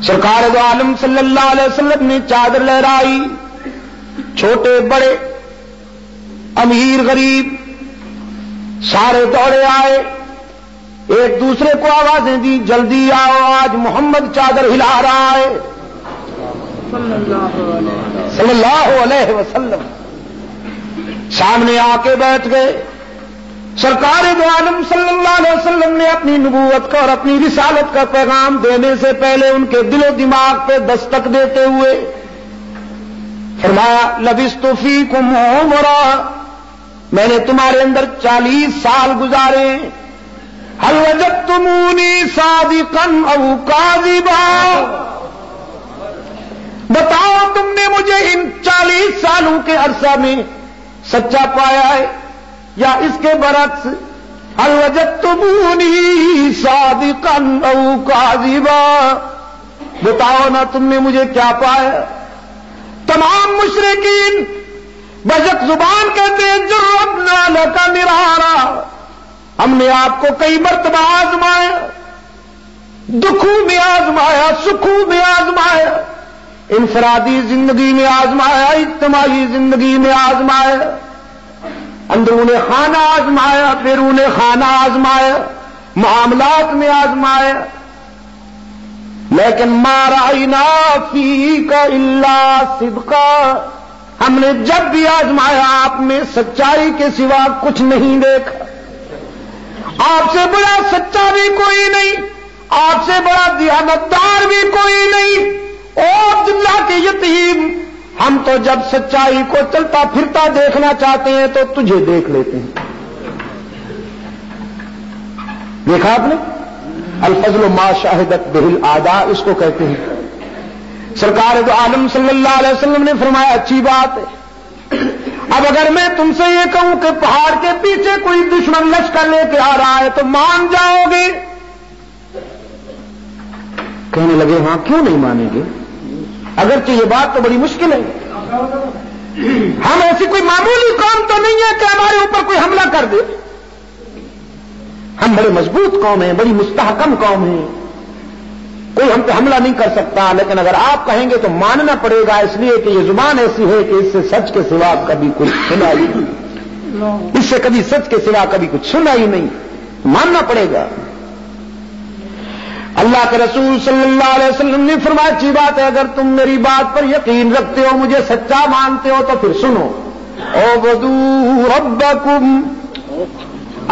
سرکار دو عالم صلی اللہ علیہ وسلم نے چادر لہرائی، چھوٹے بڑے امیر غریب سارے دوڑے آئے، ایک دوسرے کو آوازیں دی، جلدی آؤ آج محمد چادر ہلا رہا ہے صلی اللہ علیہ وسلم۔ سامنے آ کے بیٹھ گئے۔ سرکار دو عالم صلی اللہ علیہ وسلم نے اپنی نبوت کا اور اپنی رسالت کا پیغام دینے سے پہلے ان کے دل و دماغ پہ دستک دیتے ہوئے فرمایا لبثت فیکم عمرا، میں نے تمہارے اندر 40 سال گزارے، هل وجدتمونی صادقا او کاذبا، بتاؤ تم نے مجھے ان 40 سالوں کے عرصہ میں سچا پایا ہے یا اس کے برعکس، هل وجدتمونی صادقا او کاذبا، بتاؤ نا تم نے مجھے کیا پایا۔ تمام مشرکین بجک زبان کہتے ہیں جربنا لک مرارا، ہم نے آپ کو کئی مرتبہ آزمایا، دکھوں میں آزمایا، سکھوں میں آزمایا، انفرادی زندگی میں آزمایا، اجتماعی زندگی میں آزمایا، اندرون خانہ آزمایا، بیرون خانہ آزمایا، معاملات میں آزمایا، لیکن ما رأینا فیک الا صدقا، ہم نے جب بھی آزمایا آپ میں سچائی کے سوا کچھ نہیں دیکھا۔ آپ سے بڑا سچا بھی کوئی نہیں، آپ سے بڑا دیانتدار بھی کوئی نہیں، اور جلا کے یتیم، ہم تو جب سچائی کو چلتا پھرتا دیکھنا چاہتے ہیں تو تجھے دیکھ لیتے ہیں۔ دیکھا آپ نے، الفضل ما شاہدت بہ الاعداء اس کو کہتے ہیں۔ سرکار دو عالم صلی اللہ علیہ وسلم نے فرمایا اچھی بات ہے، اب اگر میں تم سے یہ کہوں کہ پہاڑ کے پیچھے کوئی دشمن لشکر لے کے آ رہا ہے تو مان جاؤ گے؟ کہنے لگے ہاں کیوں نہیں مانیں گے، اگرچہ یہ بات تو بڑی مشکل ہے، ہم ایسی کوئی معمولی قوم تو نہیں ہے کہ ہمارے اوپر کوئی حملہ کر دے، ہم بڑے مضبوط قوم ہیں، بڑی مستحکم قوم ہیں، کوئی ہم پہ حملہ نہیں کر سکتا، لیکن اگر آپ کہیں گے تو ماننا پڑے گا، اس لیے کہ یہ زبان ایسی ہے کہ اس سے سچ کے سوا کبھی کچھ سنا ہی نہیں، اس سے کبھی سچ کے سوا کبھی کچھ سنا ہی نہیں، ماننا پڑے گا۔ اللہ کے رسول صلی اللہ علیہ وسلم نے فرمایا اچھی بات ہے، اگر تم میری بات پر یقین رکھتے ہو، مجھے سچا مانتے ہو تو پھر سنو، اعبدوا ربکم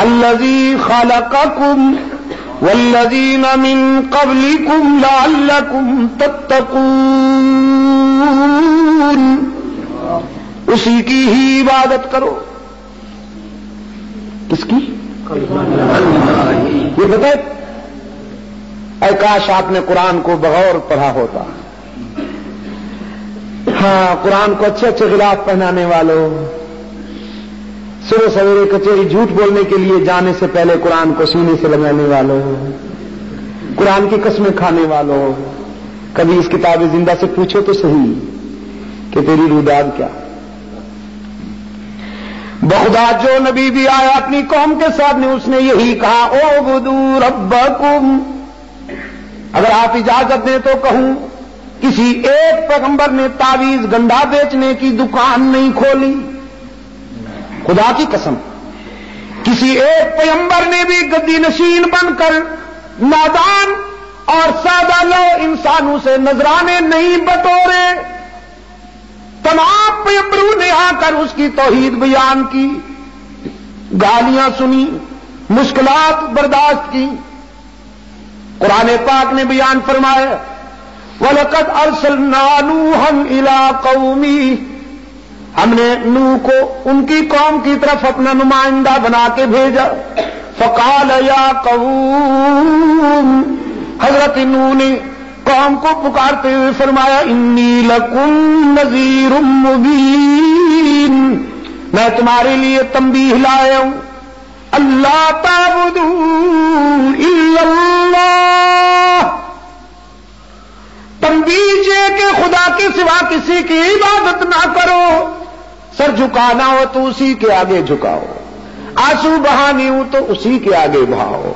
الذی خلقکم والذین من قبلکم لعلکم تتقون، اسی کی ہی عبادت کرو۔ کس کی؟ یہ بتائے، اے کاش آپ نے قرآن کو بغور پڑھا ہوتا۔ ہاں، قرآن کو اچھے اچھے غلاف پہنانے والوں، صبح سویرے کچہری جھوٹ بولنے کے لیے جانے سے پہلے قرآن کو سینے سے لگانے والوں، قرآن کی قسمیں کھانے والوں، کبھی اس کتاب زندہ سے پوچھو تو صحیح کہ تیری روداد کیا۔ بخدا جو نبی بھی آیا اپنی قوم کے ساتھ اس نے یہی کہا اعبدوا ربکم۔ اگر آپ اجازت دیں تو کہوں، کسی ایک پیغمبر نے تعویذ گنڈا بیچنے کی دکان نہیں کھولی، خدا کی قسم، کسی ایک پیغمبر نے بھی گدی نشین بن کر نادان اور سادہ لو انسانوں سے نذرانے نہیں بٹورے، تمام پیغمبروں نے آ کر اس کی توحید بیان کی، گالیاں سنی، مشکلات برداشت کی۔ قرآن پاک نے بیان فرمایا وَلَقَدْ أَرْسَلْنَا نُوحًا إِلَىٰ قَوْمِهِ، ہم نے نوح کو ان کی قوم کی طرف اپنا نمائندہ بنا کے بھیجا۔ فَقَالَ يَا قَوْمِ، حضرت نوح نے قوم کو پکارتے ہوئے فرمایا اِنِّي لَكُمْ نَذِيرٌ مُّبِينٌ، میں تمہارے لیے تنبیہ لایا ہوں، اللہ تعبدوا الا اللہ، تنبیہ یہ کہ خدا کے سوا کسی کی عبادت نہ کرو، سر جھکانا ہو تو اسی کے آگے جھکاؤ، آنسو بہانی ہو تو اسی کے آگے بہاؤ،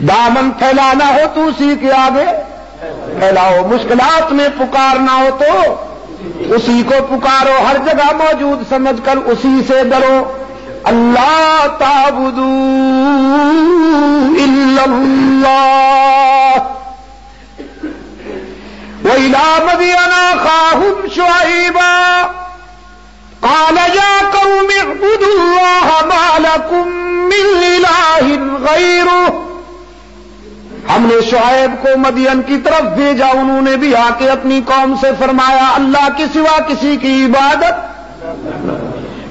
دامن پھیلانا ہو تو اسی کے آگے پھیلاؤ. مشکلات میں پکارنا ہو تو اسی کو پکارو, ہر جگہ موجود سمجھ کر اسی سے ڈرو. اللہ تعبدوا الا اللہ. وإلى مدين أخاهم شعيبا قال يا قوم اعبدوا الله ما لكم من إله غيره. ہم نے شعیب کو مدین کی طرف بھیجا, انہوں نے بھی آ کے اپنی قوم سے فرمایا اللہ کے سوا کسی کی عبادت.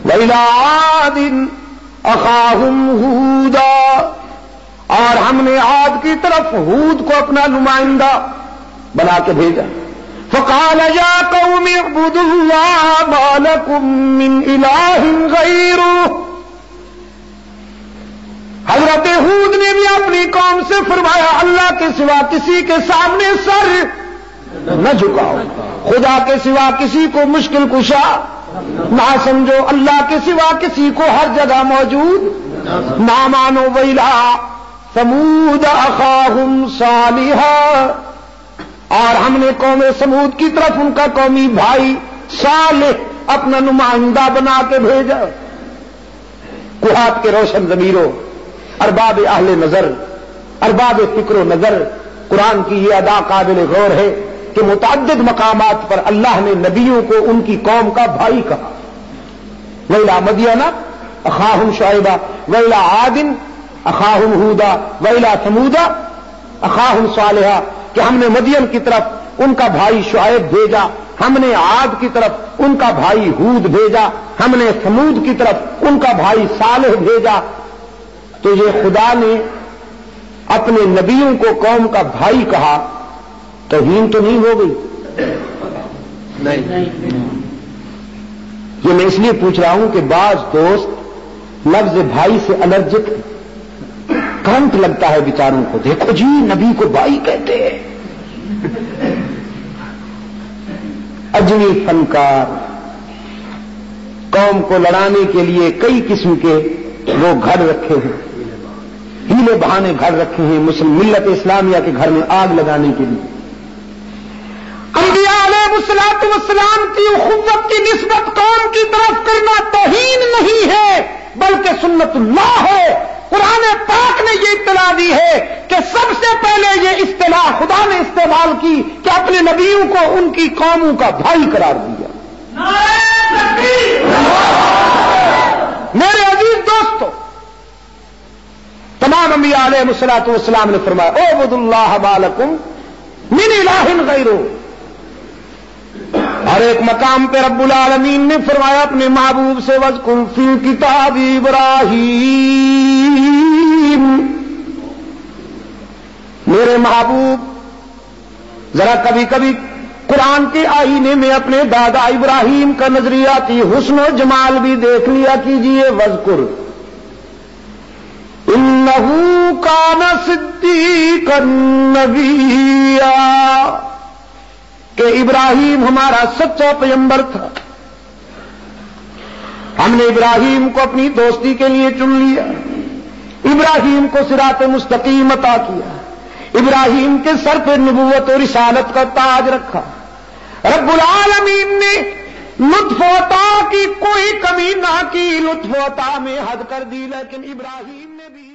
وإلى عاد أخاهم هودا, اور ہم نے عاد کی طرف ہود کو اپنا نمائندہ بنا کے بھیجا. فقال يا قوم اعبدوا الله ما لكم من إله غيره. حضرت ہود نے بھی اپنی قوم سے فرمایا اللہ کے سوا کسی کے سامنے سر نہ جھکاؤ, خدا کے سوا کسی کو مشکل کشا نہ سمجھو, اللہ کے سوا کسی کو ہر جگہ موجود نہ مانو. ویلا ثمود اخاہم صالحا, اور ہم نے قوم سمود کی طرف ان کا قومی بھائی صالح اپنا نمائندہ بنا کے بھیجا. کوہات کے روشن ضمیروں, ارباب اہل نظر, ارباب فکر و نظر, قرآن کی یہ ادا قابل غور ہے کہ متعدد مقامات پر اللہ نے نبیوں کو ان کی قوم کا بھائی کہا. ویلا مدینہ اخاہم شعیبا ویلا عاد اخاہم ہودا ویلا ثمودا اخاہم صالحا, کہ ہم نے مدین کی طرف ان کا بھائی شعیب بھیجا, ہم نے عاد کی طرف ان کا بھائی ہود بھیجا, ہم نے ثمود کی طرف ان کا بھائی صالح بھیجا. تو یہ خدا نے اپنے نبیوں کو قوم کا بھائی کہا, توہین تو نہیں ہو گئی؟ یہ میں اس لیے پوچھ رہا ہوں کہ بعض دوست لفظ بھائی سے الرجک, کرنٹ لگتا ہے بیچاروں کو, دیکھو جی نبی کو بھائی کہتے ہیں. اجنبی فنکار قوم کو لڑانے کے لیے کئی قسم کے وہ گھر رکھے ہیں, ہیلے بہانے گھر رکھے ہیں مسلم ملت اسلامیہ کے گھر میں آگ لگانے کے لیے. انبیاء علیہ الصلوۃ والسلام کی اخوت کی نسبت قوم کی طرف کرنا توہین نہیں ہے بلکہ سنت اللہ ہے. قرآن پاک نے یہ اطلاع دی ہے کہ سب سے پہلے یہ اصطلاح خدا نے استعمال کی کہ اپنے نبیوں کو ان کی قوموں کا بھائی قرار دیا. میرے عزیز دوستو, تمام انبیاء علیہ الصلوۃ والسلام نے فرمایا اعبدوا اللہ ما لکم من الہ غیرہ. اور ایک مقام پہ رب العالمین نے فرمایا اپنے محبوب سے وذکر فی کتاب ابراہیم, میرے محبوب ذرا کبھی کبھی قرآن کے آئینے میں اپنے دادا ابراہیم کا نظریاتی حسن و جمال بھی دیکھ لیا کیجیے. وذکر انہ کان صدیقا نبیّا, کہ ابراہیم ہمارا سچا پیغمبر تھا. ہم نے ابراہیم کو اپنی دوستی کے لیے چن لیا, ابراہیم کو صراط مستقیم عطا کیا, ابراہیم کے سر پہ نبوت اور رسالت کا تاج رکھا. رب العالمین نے لطف و عطا کی کوئی کمی نہ کی, لطف و عطا میں حد کر دی, لیکن ابراہیم نے بھی